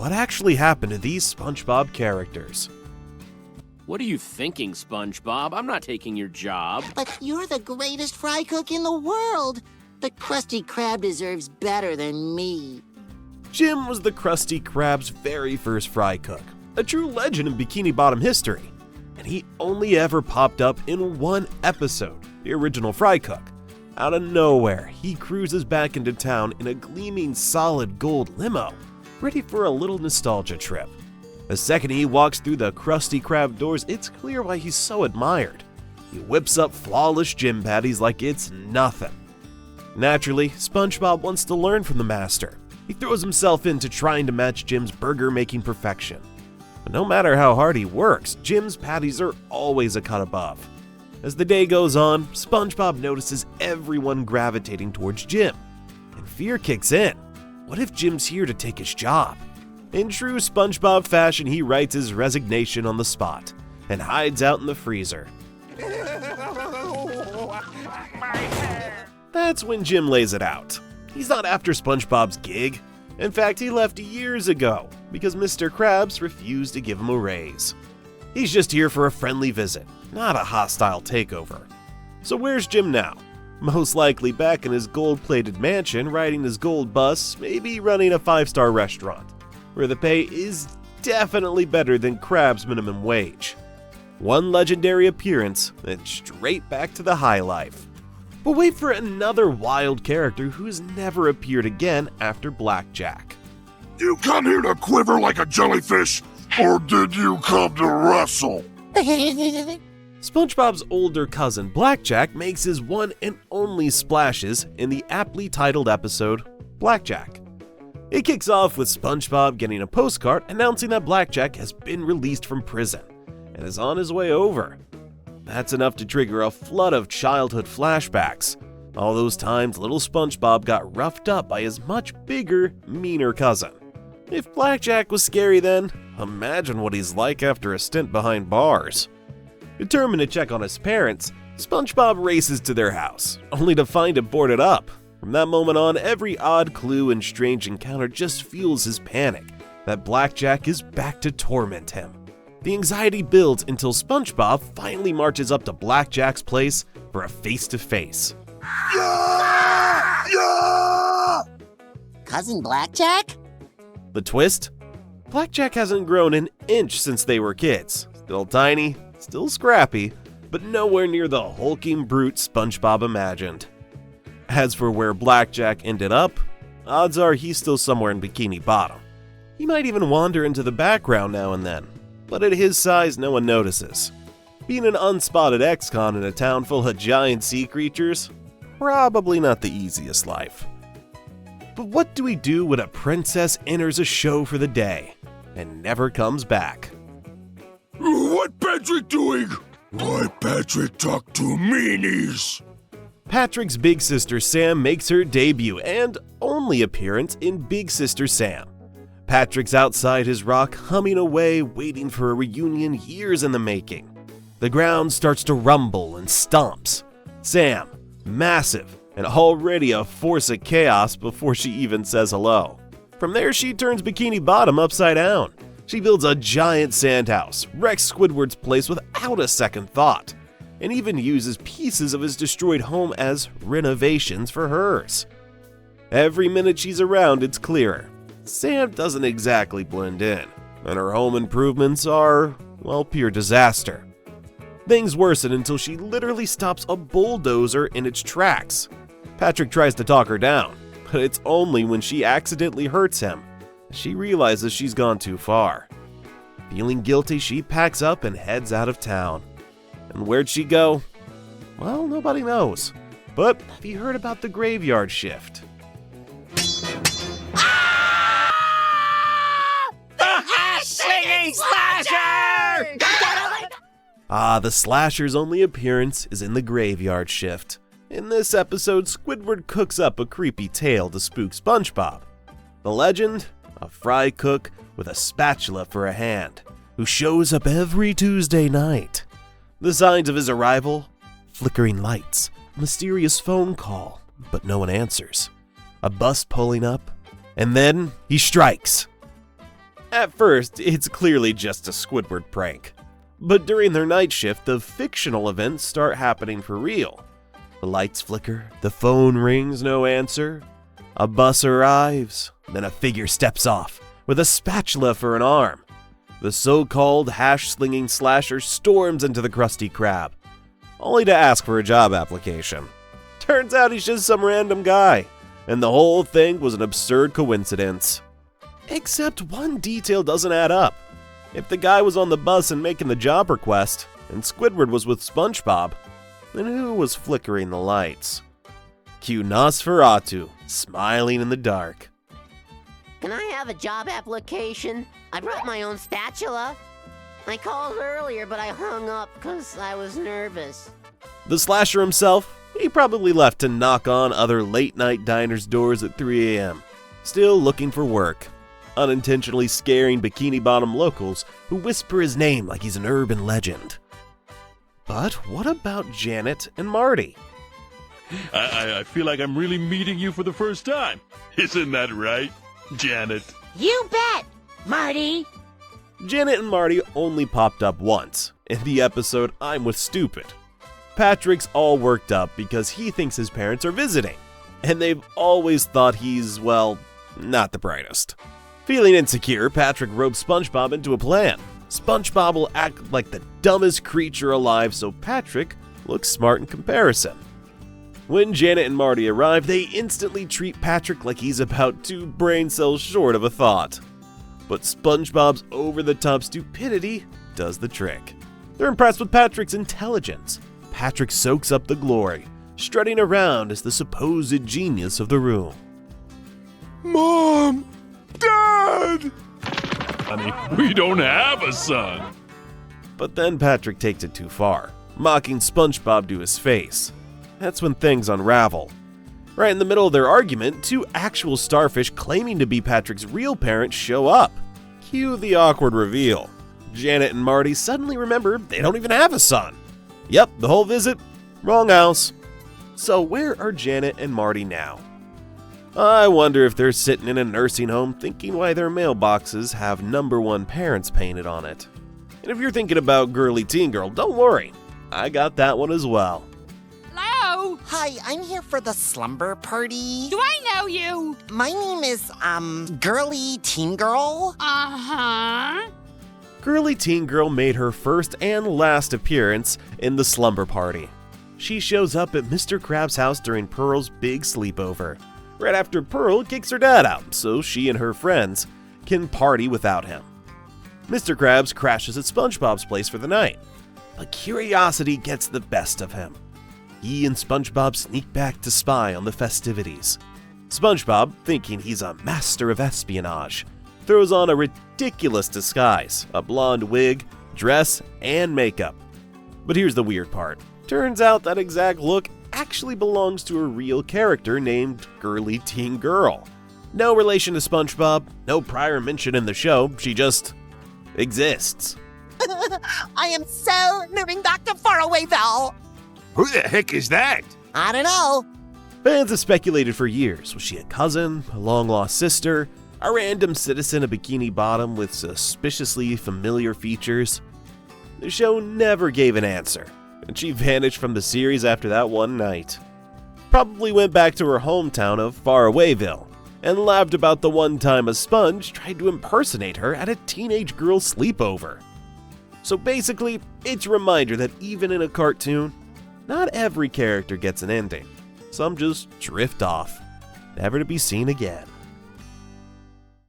what actually happened to these SpongeBob characters. What are you thinking, SpongeBob? I'm not taking your job. But you're the greatest fry cook in the world. The Krusty Krab deserves better than me. Jim was the Krusty Krab's very first fry cook, a true legend in Bikini Bottom history, and he only ever popped up in one episode, the original Fry Cook. Out of nowhere, he cruises back into town in a gleaming solid gold limo, ready for a little nostalgia trip. The second he walks through the Krusty Krab doors, it's clear why he's so admired. He whips up flawless Jim patties like it's nothing. Naturally, SpongeBob wants to learn from the master. He throws himself into trying to match Jim's burger-making perfection. But no matter how hard he works, Jim's patties are always a cut above. As the day goes on, SpongeBob notices everyone gravitating towards Jim, and fear kicks in. What if Jim's here to take his job? In true SpongeBob fashion, he writes his resignation on the spot and hides out in the freezer. That's when Jim lays it out. He's not after SpongeBob's gig. In fact, he left years ago because Mr. Krabs refused to give him a raise. He's just here for a friendly visit, not a hostile takeover. So where's Jim now? Most likely back in his gold-plated mansion, riding his gold bus, maybe running a 5-star restaurant, where the pay is definitely better than Krabs' minimum wage. One legendary appearance, then straight back to the high life. But wait for another wild character who's never appeared again after Blackjack. You come here to quiver like a jellyfish, or did you come to wrestle? SpongeBob's older cousin Blackjack makes his one and only splashes in the aptly titled episode, Blackjack. It kicks off with SpongeBob getting a postcard announcing that Blackjack has been released from prison and is on his way over. That's enough to trigger a flood of childhood flashbacks. All those times little SpongeBob got roughed up by his much bigger, meaner cousin. If Blackjack was scary then, imagine what he's like after a stint behind bars. Determined to check on his parents, SpongeBob races to their house, only to find it boarded up. From that moment on, every odd clue and strange encounter just fuels his panic that Blackjack is back to torment him. The anxiety builds until SpongeBob finally marches up to Blackjack's place for a face-to-face. Yeah! Yeah! Cousin Blackjack? The twist? Blackjack hasn't grown an inch since they were kids. Still tiny, still scrappy, but nowhere near the hulking brute SpongeBob imagined. As for where Blackjack ended up, odds are he's still somewhere in Bikini Bottom. He might even wander into the background now and then, but at his size no one notices. Being an unspotted ex-con in a town full of giant sea creatures, probably not the easiest life. But what do we do when a princess enters a show for the day and never comes back? What Patrick doing? Why Patrick talk to meanies? Patrick's big sister Sam makes her debut and only appearance in Big Sister Sam. Patrick's outside his rock, humming away, waiting for a reunion years in the making. The ground starts to rumble and stomps. Sam, massive, and already a force of chaos before she even says hello. From there, she turns Bikini Bottom upside down. She builds a giant sandhouse, wrecks Squidward's place without a second thought, and even uses pieces of his destroyed home as renovations for hers. Every minute she's around, it's clearer. Sam doesn't exactly blend in, and her home improvements are, well, pure disaster. Things worsen until she literally stops a bulldozer in its tracks. Patrick tries to talk her down, but it's only when she accidentally hurts him. She realizes she's gone too far. Feeling guilty, she packs up and heads out of town. And where'd she go? Well, nobody knows. But have you heard about the graveyard shift? Singing Slasher! The Slasher's only appearance is in the graveyard shift. In this episode, Squidward cooks up a creepy tale to spook SpongeBob. The legend? A fry cook with a spatula for a hand, who shows up every Tuesday night. The signs of his arrival? Flickering lights, a mysterious phone call, but no one answers. A bus pulling up, and then he strikes. At first, it's clearly just a Squidward prank. But during their night shift, the fictional events start happening for real. The lights flicker, the phone rings, no answer. A bus arrives, then a figure steps off, with a spatula for an arm. The so-called hash-slinging slasher storms into the Krusty Krab, only to ask for a job application. Turns out he's just some random guy, and the whole thing was an absurd coincidence. Except one detail doesn't add up. If the guy was on the bus and making the job request, and Squidward was with Spongebob, then who was flickering the lights? Cue Nosferatu, smiling in the dark. Can I have a job application? I brought my own spatula. I called earlier, but I hung up because I was nervous. The slasher himself, he probably left to knock on other late-night diners' doors at 3 a.m., still looking for work, unintentionally scaring Bikini Bottom locals who whisper his name like he's an urban legend. But what about Janet and Marty? I feel like I'm really meeting you for the first time. Isn't that right, Janet? You bet, Marty. Janet and Marty only popped up once, in the episode I'm with Stupid. Patrick's all worked up because he thinks his parents are visiting, and they've always thought he's, well, not the brightest. Feeling insecure, Patrick ropes SpongeBob into a plan. SpongeBob will act like the dumbest creature alive, so Patrick looks smart in comparison. When Janet and Marty arrive, they instantly treat Patrick like he's about 2 brain cells short of a thought. But SpongeBob's over-the-top stupidity does the trick. They're impressed with Patrick's intelligence. Patrick soaks up the glory, strutting around as the supposed genius of the room. Mom! Dad! Honey, we don't have a son. But then Patrick takes it too far, mocking SpongeBob to his face. That's when things unravel. Right in the middle of their argument, 2 actual starfish claiming to be Patrick's real parents show up. Cue the awkward reveal. Janet and Marty suddenly remember they don't even have a son. Yep, the whole visit, wrong house. So where are Janet and Marty now? I wonder if they're sitting in a nursing home thinking why their mailboxes have #1 parents painted on it. And if you're thinking about Girly Teen Girl, don't worry, I got that one as well. Hello? Hi, I'm here for the slumber party. Do I know you? My name is, Girly Teen Girl. Uh-huh. Girly Teen Girl made her first and last appearance in the slumber party. She shows up at Mr. Krabs' house during Pearl's big sleepover, right after Pearl kicks her dad out so she and her friends can party without him. Mr. Krabs crashes at SpongeBob's place for the night, but curiosity gets the best of him. He and SpongeBob sneak back to spy on the festivities. SpongeBob, thinking he's a master of espionage, throws on a ridiculous disguise, a blonde wig, dress, and makeup. But here's the weird part. Turns out that exact look actually belongs to a real character named Girly Teen Girl. No relation to SpongeBob, no prior mention in the show, she just exists. I am so moving back to Farawayville. Who the heck is that? I don't know. Fans have speculated for years. Was she a cousin, a long-lost sister, a random citizen of Bikini Bottom with suspiciously familiar features? The show never gave an answer, and she vanished from the series after that one night. Probably went back to her hometown of Farawayville, and laughed about the one time a sponge tried to impersonate her at a teenage girl's sleepover. So basically, it's a reminder that even in a cartoon, not every character gets an ending. Some just drift off, never to be seen again.